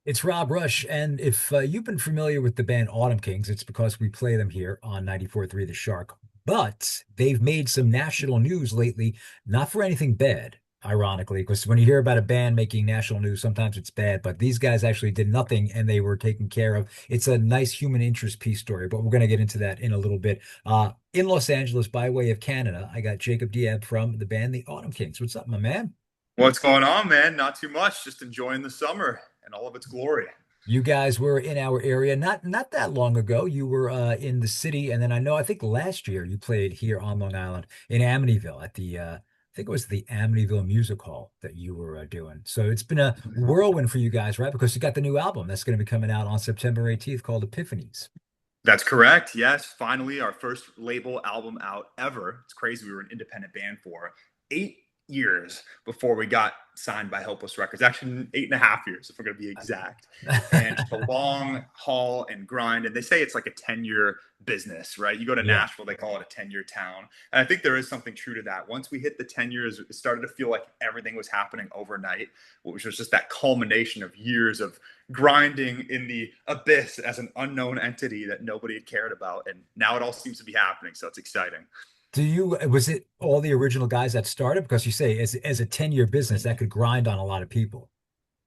It's Rob Rush, and if you've been familiar with the band Autumn Kings, it's because we play them here on 94.3 The Shark. But they've made some national news lately, not for anything bad, ironically, because when you hear about a band making national news, sometimes it's bad, but these guys actually did nothing and they were taken care of. It's a nice human interest piece story, but we're going to get into that in a little bit. In Los Angeles, by way of Canada, I got Jacob Diab from the band The Autumn Kings. What's up, my man? What's going on, man? Not too much. Just enjoying the summer and all of its glory. You guys were in our area not that long ago. You were in the city, and then I think last year you played here on Long Island in Amityville at the I think it was the Amityville Music Hall that you were doing. So it's been a whirlwind for you guys, right? Because you got the new album that's going to be coming out on September 18th called Epiphanies. That's correct. Yes, finally, our first label album out ever. It's crazy. We were an independent band for 8 years before we got signed by Helpless Records. Actually, 8.5 years, if we're going to be exact. And just a long haul and grind. And they say it's like a 10-year business, right? You go to Yeah. Nashville, they call it a 10-year town. And I think there is something true to that. Once we hit the 10 years, it started to feel like everything was happening overnight, which was just that culmination of years of grinding in the abyss as an unknown entity that nobody had cared about. And now it all seems to be happening. So it's exciting. Was it all the original guys that started? Because you say as a 10-year business, that could grind on a lot of people.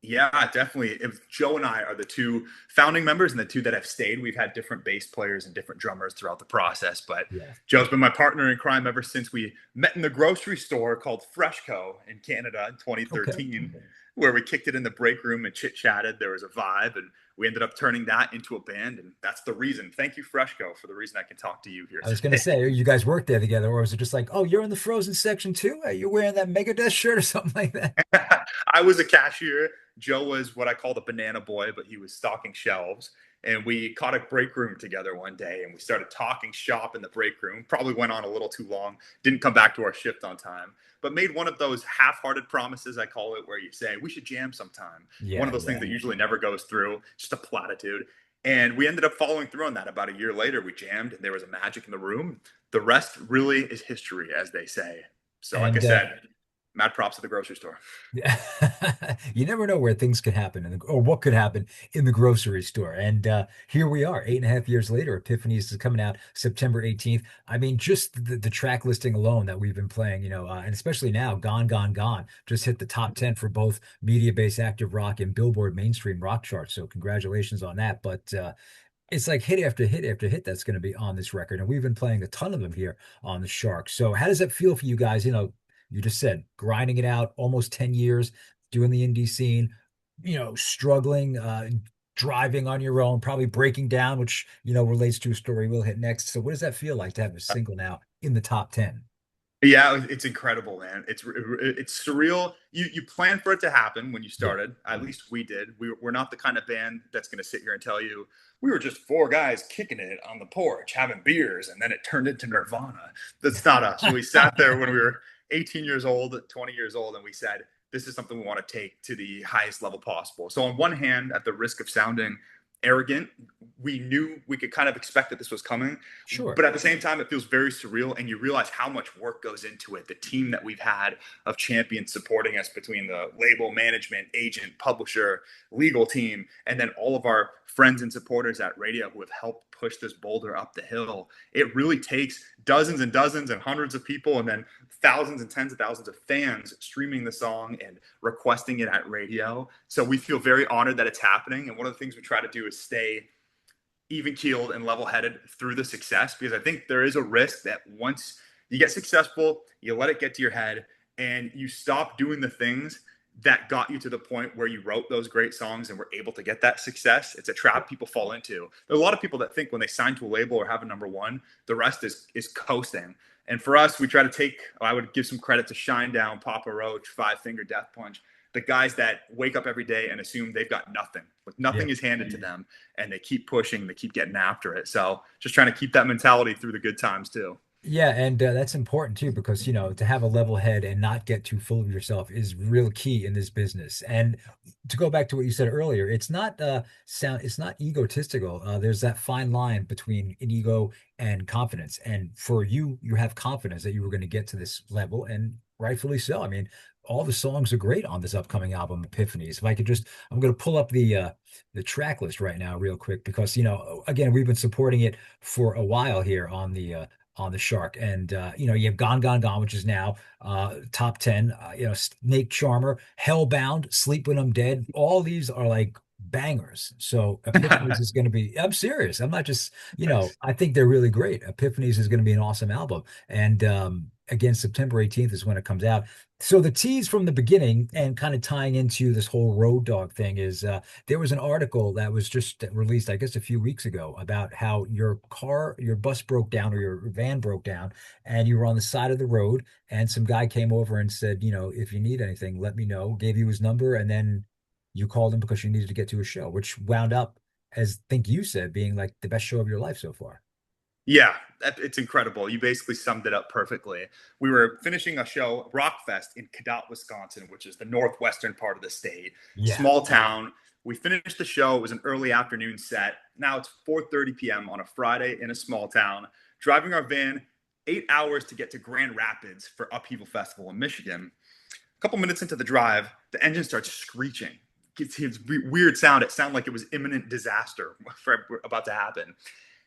Yeah, definitely. Joe and I are the two founding members and the two that have stayed. We've had different bass players and different drummers throughout the process, but Yeah. Joe's been my partner in crime ever since we met in the grocery store called Freshco in Canada in Okay. 2013, where we kicked it in the break room and chit chatted. There was a vibe, and we ended up turning that into a band. And that's the reason. Thank you, Freshco, for the reason I can talk to you here I was going to today. say, you guys worked there together, or was it just like, oh, you're in the Frozen section too? Are you wearing that Megadeth shirt or something like that? I was a cashier. Joe was what I call the banana boy, but he was stocking shelves. And we caught a break room together one day and we started talking shop in the break room. Probably went on a little too long, didn't come back to our shift on time, but made one of those half hearted promises, I call it, where you say, we should jam sometime. One Yeah, of those things yeah. that usually never goes through, just a platitude. And we ended up following through on that. About a year later, we jammed and there was a magic in the room. The rest really is history, as they say. So, like I And said, mad props to the grocery store. yeah, you never know where things could happen or what could happen in the grocery store. And here we are, 8.5 years later. Epiphanies is coming out September 18th. I mean, just the track listing alone that we've been playing, and especially now, Gone, Gone, Gone just hit the top 10 for both media-based active rock and Billboard mainstream rock charts. So congratulations on that. But it's like hit after hit after hit that's going to be on this record. And we've been playing a ton of them here on the Shark. So how does that feel for you guys? You just said grinding it out almost 10 years, doing the indie scene, struggling, driving on your own, probably breaking down, which, relates to a story we'll hit next. So what does that feel like to have a single now in the top 10? Yeah, it's incredible, man. It's surreal. You plan for it to happen when you Yeah. started. At least we did. We're not the kind of band that's going to sit here and tell you we were just four guys kicking it on the porch, having beers, and then it turned into Nirvana. That's not us. We sat there when we were 18 years old, 20 years old, and we said, this is something we want to take to the highest level possible. So on one hand, at the risk of sounding arrogant, we knew we could kind of expect that this was coming, Sure. but at the same time it feels very surreal, and you realize how much work goes into it. The team that we've had of champions supporting us, between the label, management, agent, publisher, legal team, and then all of our friends and supporters at radio who have helped push this boulder up the hill. It really takes dozens and dozens and hundreds of people, and then thousands and tens of thousands of fans streaming the song and requesting it at radio. So we feel very honored that it's happening, and one of the things we try to do is stay even keeled and level headed through the success, because I think there is a risk that once you get successful, you let it get to your head and you stop doing the things that got you to the point where you wrote those great songs and were able to get that success. It's a trap people fall into. There are a lot of people that think when they sign to a label or have a number one, the rest is coasting. And for us, we try to take, I would give some credit to Shinedown, Papa Roach, Five Finger Death Punch, the guys that wake up every day and assume they've got nothing. Like Yeah. nothing is handed to them, and they keep pushing, they keep getting after it. So just trying to keep that mentality through the good times too. Yeah, and that's important too because to have a level head and not get too full of yourself is real key in this business. And to go back to what you said earlier, it's not egotistical. There's that fine line between an ego and confidence. And for you, you have confidence that you were going to get to this level, and rightfully so. I mean, all the songs are great on this upcoming album, Epiphanies. If I could just, I'm going to pull up the track list right now, real quick, because again, we've been supporting it for a while here on the Shark, and you have Gone Gone Gone, which is now top 10. Snake Charmer, Hellbound, Sleep When I'm Dead. All these are like bangers. So Epiphanies is going to be. I'm serious. I'm not just. Nice. I think they're really great. Epiphanies is going to be an awesome album, and again, September 18th is when it comes out. So the tease from the beginning and kind of tying into this whole road dog thing is there was an article that was just released, I guess, a few weeks ago about how your bus broke down or your van broke down, and you were on the side of the road, and some guy came over and said, if you need anything, let me know, gave you his number, and then you called him because you needed to get to a show, which wound up, as I think you said, being like the best show of your life so far. Yeah, it's incredible. You basically summed it up perfectly. We were finishing a show, Rockfest, in Cadott, Wisconsin, which is the northwestern part of the state. Yeah. Small town. We finished the show. It was an early afternoon set. Now it's 4:30 p.m. on a Friday in a small town. Driving our van 8 hours to get to Grand Rapids for Upheaval Festival in Michigan. A couple minutes into the drive, the engine starts screeching. It's weird sound. It sounded like it was imminent disaster about to happen.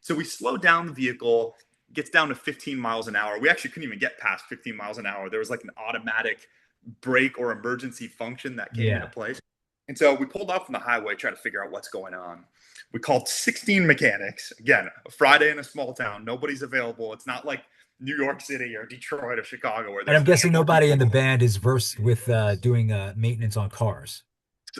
So we slowed down the vehicle, gets down to 15 miles an hour. We actually couldn't even get past 15 miles an hour. There was like an automatic brake or emergency function that came into Yeah. place. And so we pulled off on the highway, trying to figure out what's going on. We called 16 mechanics. Again, a Friday in a small town. Nobody's available. It's not like New York City or Detroit or Chicago where And I'm there's guessing ample nobody in the people. band is versed with doing maintenance on cars.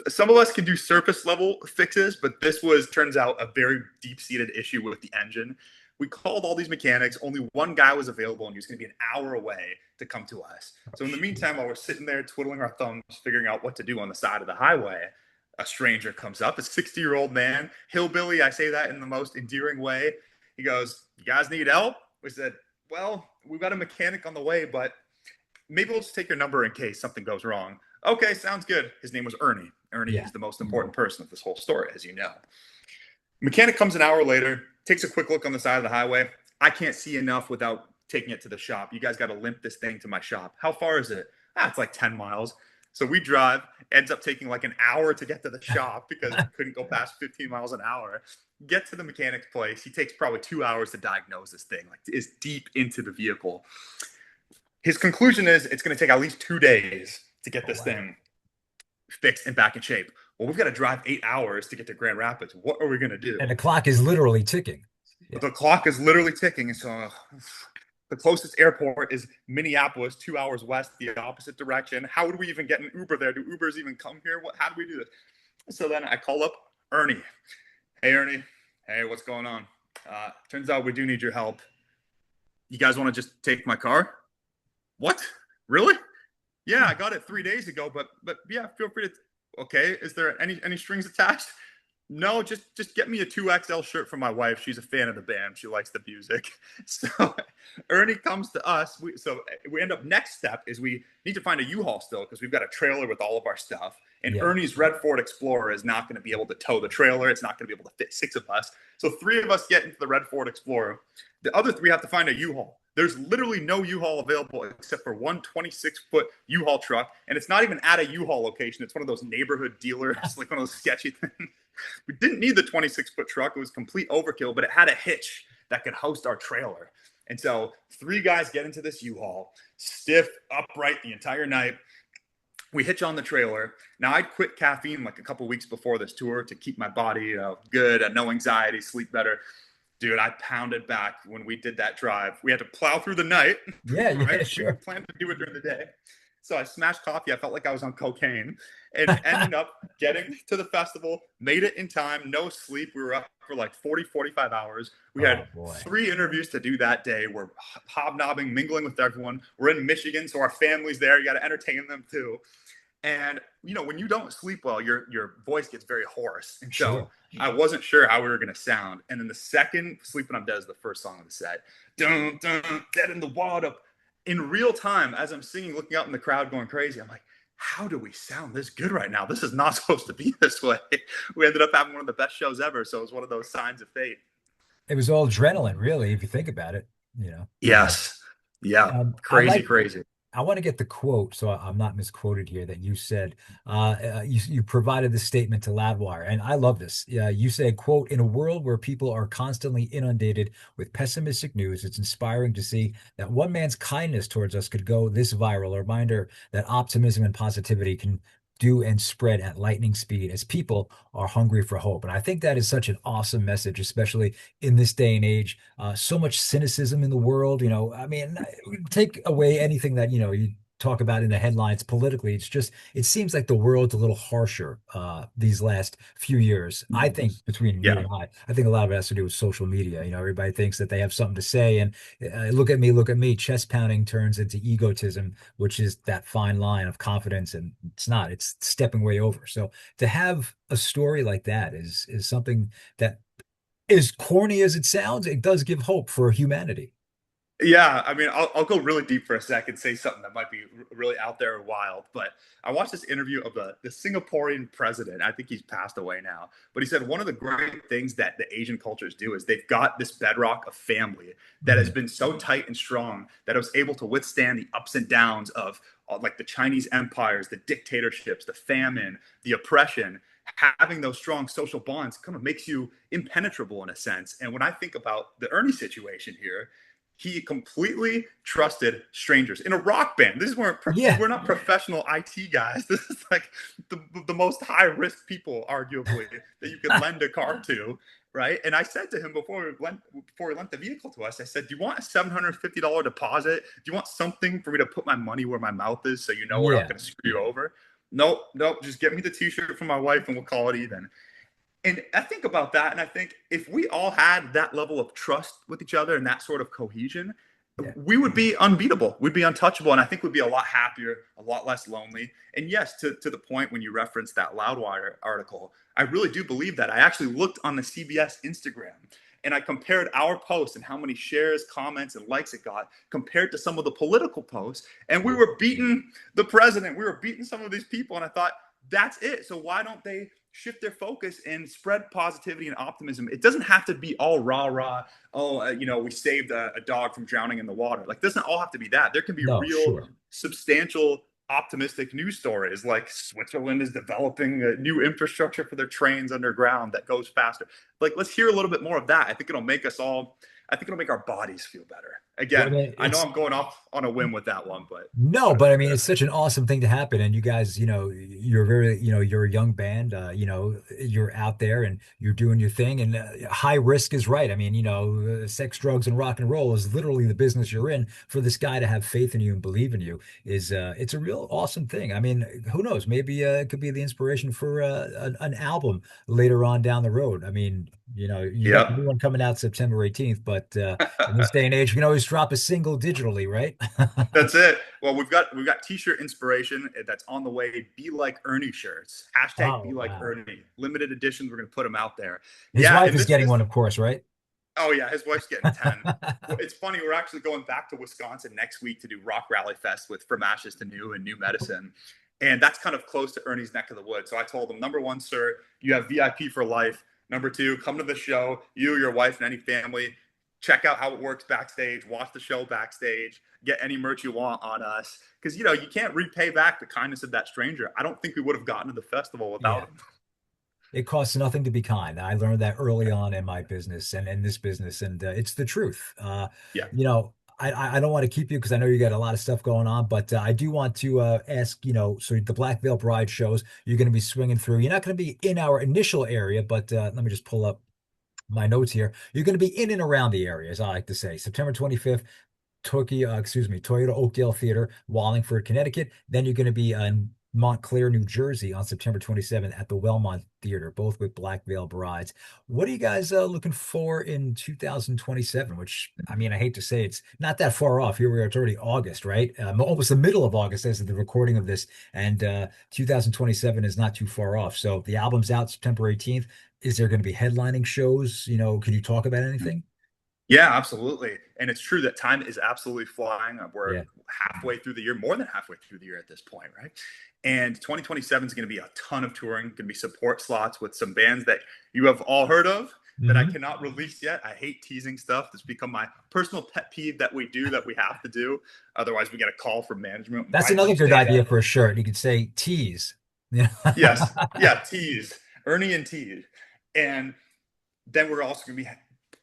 Some of us can do surface level fixes, but this was turns out a very deep seated issue with the engine. We called all these mechanics. Only one guy was available, and he was going to be an hour away to come to us. Oh, So in the shoot. meantime, while we're sitting there twiddling our thumbs, figuring out what to do on the side of the highway, a stranger comes up, a 60-year-old man, hillbilly. I say that in the most endearing way. He goes, "You guys need help?" We said, "Well, we've got a mechanic on the way, but maybe we'll just take your number in case something goes wrong." Okay, sounds good. His name was Ernie. Ernie Yeah. is the most important person of this whole story, as you know. Mechanic comes an hour later, takes a quick look on the side of the highway. I can't see enough without taking it to the shop. You guys got to limp this thing to my shop. How far is it? It's like 10 miles. So we drive, ends up taking like an hour to get to the shop because we couldn't go past 15 miles an hour. Get to the mechanic's place. He takes probably 2 hours to diagnose this thing, like is deep into the vehicle. His conclusion is it's going to take at least 2 days to get Oh, this wow. thing fixed and back in shape. Well, we've got to drive 8 hours to get to Grand Rapids. What are we going to do? And the clock is literally ticking. Yeah. The clock is literally ticking. And so the closest airport is Minneapolis, 2 hours west, the opposite direction. How would we even get an Uber there? Do Ubers even come here? How do we do this? So then I call up Ernie. Hey, Ernie. Hey, what's going on? Turns out we do need your help. You guys want to just take my car? What? Really? Yeah, I got it 3 days ago, but yeah, feel free to. Okay, is there any strings attached? No, just get me a 2XL shirt from my wife. She's a fan of the band. She likes the music. So Ernie comes to us. So we end up next step is we need to find a U-Haul still because we've got a trailer with all of our stuff. And Yeah. Ernie's red Ford Explorer is not going to be able to tow the trailer. It's not going to be able to fit six of us. So three of us get into the red Ford Explorer. The other three have to find a U-Haul. There's literally no U-Haul available except for one 26-foot U-Haul truck. And it's not even at a U-Haul location. It's one of those neighborhood dealers, like one of those sketchy things. We didn't need the 26-foot truck. It was complete overkill, but it had a hitch that could host our trailer. And so three guys get into this U-Haul, stiff, upright the entire night. We hitch on the trailer. Now, I'd quit caffeine like a couple weeks before this tour to keep my body good, no anxiety, sleep better. Dude, I pounded back when we did that drive. We had to plow through the night, Yeah. Yeah. right? We Sure. planned to do it during the day. So I smashed coffee. I felt like I was on cocaine and ended up getting to the festival, made it in time, no sleep. We were up for like 40, 45 hours. We had Oh boy. 3 interviews to do that day. We're hobnobbing, mingling with everyone. We're in Michigan, so our family's there. You got to entertain them too. And when you don't sleep well, your voice gets very hoarse. And so Sure. I wasn't sure how we were going to sound. And then the second "Sleeping I'm Dead" is the first song of the set. Dun, dun, dead in the water. In real time, as I'm singing, looking out in the crowd, going crazy, I'm like, how do we sound this good right now? This is not supposed to be this way. We ended up having one of the best shows ever. So it was one of those signs of fate. It was all adrenaline, really, if you think about it. Yes. Yeah. I Crazy, like crazy. I want to get the quote so I'm not misquoted here that you said you provided this statement to Loudwire, and I love this. You said, "quote In a world where people are constantly inundated with pessimistic news, it's inspiring to see that one man's kindness towards us could go this viral. A reminder that optimism and positivity can do and spread at lightning speed as people are hungry for hope." And I think that is such an awesome message, especially in this day and age. So much cynicism in the world. I mean, take away anything that you talk about in the headlines politically. It seems like the world's a little harsher these last few years. I think between you Yeah. and I think a lot of it has to do with social media. Everybody thinks that they have something to say, and look at me. Chest pounding turns into egotism, which is that fine line of confidence, and it's not. It's stepping way over. So to have a story like that is something that, as corny as it sounds, it does give hope for humanity. Yeah, I mean, I'll go really deep for a second, say something that might be really out there or wild. But I watched this interview of the Singaporean president. I think he's passed away now. But he said one of the great things that the Asian cultures do is they've got this bedrock of family that has Mhm. been so tight and strong that it was able to withstand the ups and downs of like the Chinese empires, the dictatorships, the famine, the oppression. Having those strong social bonds kind of makes you impenetrable in a sense. And when I think about the Ernie situation here, he completely trusted strangers in a rock band. This is where Yeah, we're not professional IT guys. This is like the most high risk people, arguably, that you could lend a car to, right? And I said to him before he lent the vehicle to us, I said, "Do you want a $750 deposit? Do you want something for me to put my money where my mouth is, so you know we're not yeah, going to screw you over?" Nope, nope. Just get me the T-shirt from my wife, and we'll call it even. And I think about that, and I think if we all had that level of trust with each other and that sort of cohesion, yeah, we would be unbeatable. We'd be untouchable, and I think we'd be a lot happier, a lot less lonely. And yes, to the point when you referenced that Loudwire article, I really do believe that. I actually looked on the CBS Instagram and I compared our post and how many shares, comments, and likes it got compared to some of the political posts, and we yeah, were beating the president. We were beating some of these people, and I thought, that's it. So why don't they shift their focus and spread positivity and optimism? It doesn't have to be all rah rah. Oh, we saved a dog from drowning in the water. Like, it doesn't all have to be that. There can be no, real, sure. substantial, optimistic news stories like Switzerland is developing a new infrastructure for their trains underground that goes faster. Like, let's hear a little bit more of that. I think it'll make our bodies feel better. Well, I Again, mean, I know it's I'm going off on a whim with that one, but No, put it but I out mean, there. it's such an awesome thing to happen. And you guys, you're a young band, you're out there and you're doing your thing, and high risk is right. I mean, sex, drugs, and rock and roll is literally the business you're in. For this guy to have faith in you and believe in you it's a real awesome thing. I mean, who knows? Maybe it could be the inspiration for an album later on down the road. I mean, you got the Yep. new one coming out September 18th, but in this day and age, you can always drop a single digitally, right? That's it. Well, we've got t-shirt inspiration that's on the way. Be like Ernie shirts. Hashtag be Oh, like wow. Ernie. Limited editions. We're gonna put them out there. His Yeah, wife and is this getting this one, of course, right? oh yeah, his wife's getting 10. Well, it's funny, we're actually going back to Wisconsin next week to do Rock Rally Fest with From Ashes to New and New Medicine. And that's kind of close to Ernie's neck of the woods. So I told him, number one, sir, you have VIP for life. Number two, come to the show, you, your wife, and any family. Check out how it works backstage. Watch the show backstage. Get any merch you want on us. Because, you can't repay back the kindness of that stranger. I don't think we would have gotten to the festival without Yeah. him. It costs nothing to be kind. I learned that early on in my business and in this business, and it's the truth. Yeah. I don't want to keep you because I know you got a lot of stuff going on, but I do want to ask, so the Black Veil Bride shows you're going to be swinging through. You're not going to be in our initial area, but let me just pull up my notes here. You're going to be in and around the area, as I like to say. September 25th, Toyota Oakdale Theater, Wallingford, Connecticut. Then you're going to be in Montclair, New Jersey on September 27th at the Wellmont Theater, both with Black Veil Brides. What are you guys looking for in 2027? Which, I mean, I hate to say it's not that far off. Here we are, it's already August, right? Almost the middle of August as of the recording of this. And 2027 is not too far off. So the album's out September 18th. Is there going to be headlining shows? Can you talk about anything? Yeah, absolutely. And it's true that time is absolutely flying. We're Yeah. halfway through the year, more than halfway through the year at this point, right? And 2027 is going to be a ton of touring, going to be support slots with some bands that you have all heard of, that I Hmm. cannot release yet. I hate teasing stuff. That's become my personal pet peeve that we do that we have to do. Otherwise, we get a call from management. That's Why did another you good say idea that? for a shirt. You could say tease. Yeah. Yes. Yeah, tease. Ernie and tease. And then we're also going to be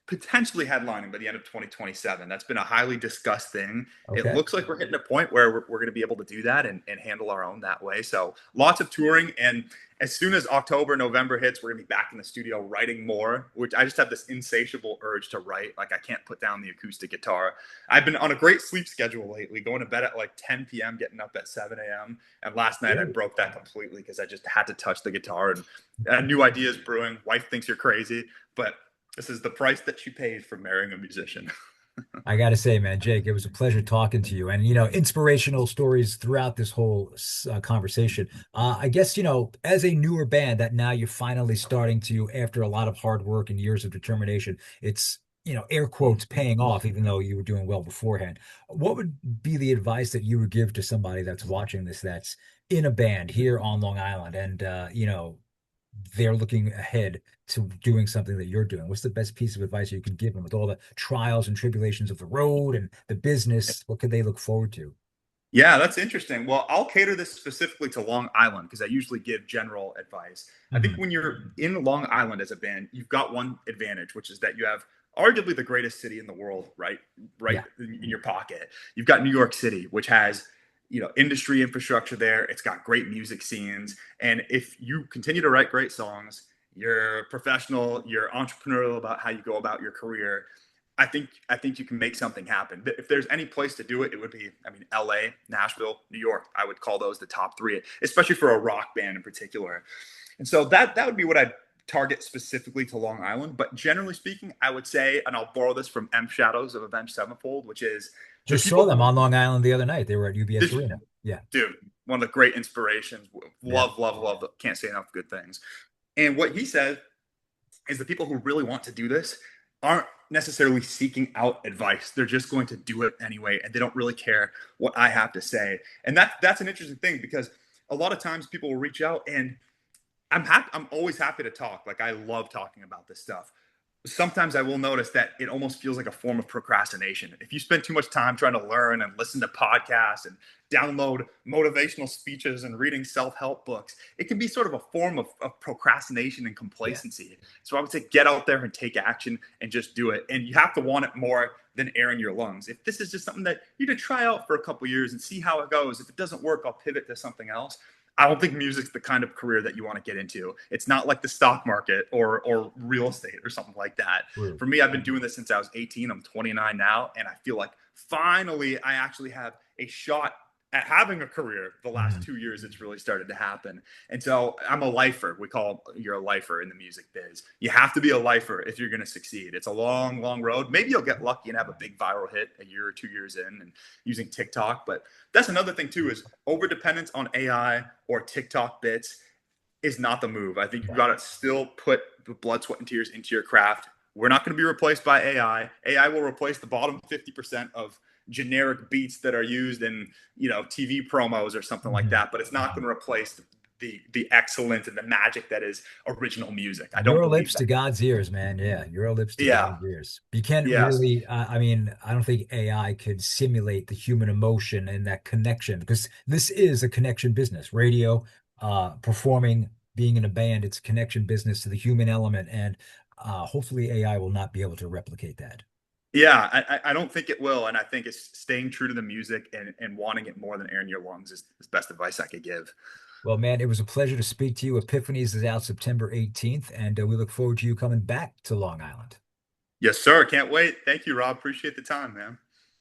potentially headlining by the end of 2027. That's been a highly discussed thing. It Okay. looks like we're hitting a point where we're going to be able to do that and handle our own that way. So lots of touring. And as soon as October, November hits, we're going to be back in the studio writing more, which I just have this insatiable urge to write. Like I can't put down the acoustic guitar. I've been on a great sleep schedule lately, going to bed at like 10 p.m., getting up at 7 a.m. And last night I Ooh. broke that completely because I just had to touch the guitar and new ideas brewing. Wife thinks you're crazy, but this is the price that she paid for marrying a musician. I got to say, man, Jake, it was a pleasure talking to you. And, inspirational stories throughout this whole conversation. I guess, as a newer band that now you're finally starting to, after a lot of hard work and years of determination, it's, air quotes paying off, even though you were doing well beforehand. What would be the advice that you would give to somebody that's watching this, that's in a band here on Long Island and, they're looking ahead to doing something that you're doing? What's the best piece of advice you can give them with all the trials and tribulations of the road and the business? What could they look forward to? Yeah, that's interesting. Well, I'll cater this specifically to Long Island because I usually give general advice. I think Hmm. when you're in Long Island as a band, you've got one advantage, which is that you have arguably the greatest city in the world, right Yeah. in your pocket. You've got New York City, which has industry infrastructure there. It's got great music scenes, and if you continue to write great songs, you're professional, you're entrepreneurial about how you go about your career. I think you can make something happen. If there's any place to do it, it would be, I mean, LA, Nashville, New York. I would call those the top three, especially for a rock band in particular. And so that would be what I'd target specifically to Long Island. But generally speaking, I would say, and I'll borrow this from M Shadows of Avenged Sevenfold, which is the Just people saw them who on Long Island the other night. They were at UBS this Arena. Yeah. dude, one of the great inspirations. Yeah. Love, love, love. Can't say enough good things. And what he said is the people who really want to do this aren't necessarily seeking out advice. They're just going to do it anyway, and they don't really care what I have to say. And that's an interesting thing because a lot of times people will reach out, and I'm always happy to talk. Like I love talking about this stuff. Sometimes I will notice that it almost feels like a form of procrastination. If you spend too much time trying to learn and listen to podcasts and download motivational speeches and reading self-help books, it can be sort of a form of procrastination and Yeah. complacency. So I would say get out there and take action and just do it. And you have to want it more than air in your lungs. If this is just something that you could try out for a couple years and see how it goes, if it doesn't work, I'll pivot to something else. I don't think music's the kind of career that you want to get into. It's not like the stock market or real estate or something like that. True. For me, I've been doing this since I was 18. I'm 29 now, and I feel like finally I actually have a shot at having a career. The last Mhm. 2 years, it's really started to happen. And so I'm a lifer. We call you're a lifer in the music biz. You have to be a lifer if you're going to succeed. It's a long, long road. Maybe you'll get lucky and have a big viral hit a year or 2 years in and using TikTok. But that's another thing too is over dependence on AI or TikTok bits is not the move. I think you've Yeah. got to still put the blood, sweat, and tears into your craft. We're not going to be replaced by AI. AI will replace the bottom 50% of generic beats that are used in TV promos or something like Mhm. that, but it's not going to replace the excellence and the magic that is original music. I don't Your believe lips to that. God's ears, man. Yeah, your lips to Yeah. God's ears. You can't Yes. really, I mean, I don't think AI could simulate the human emotion and that connection because this is a connection business. Radio, performing, being in a band, it's a connection business to the human element. And hopefully AI will not be able to replicate that. Yeah, I don't think it will, and I think it's staying true to the music and wanting it more than air in your lungs is best advice I could give. Well, man, it was a pleasure to speak to you. Epiphanies is out September 18th, and we look forward to you coming back to Long Island. Yes, sir. Can't wait. Thank you, Rob. Appreciate the time, man.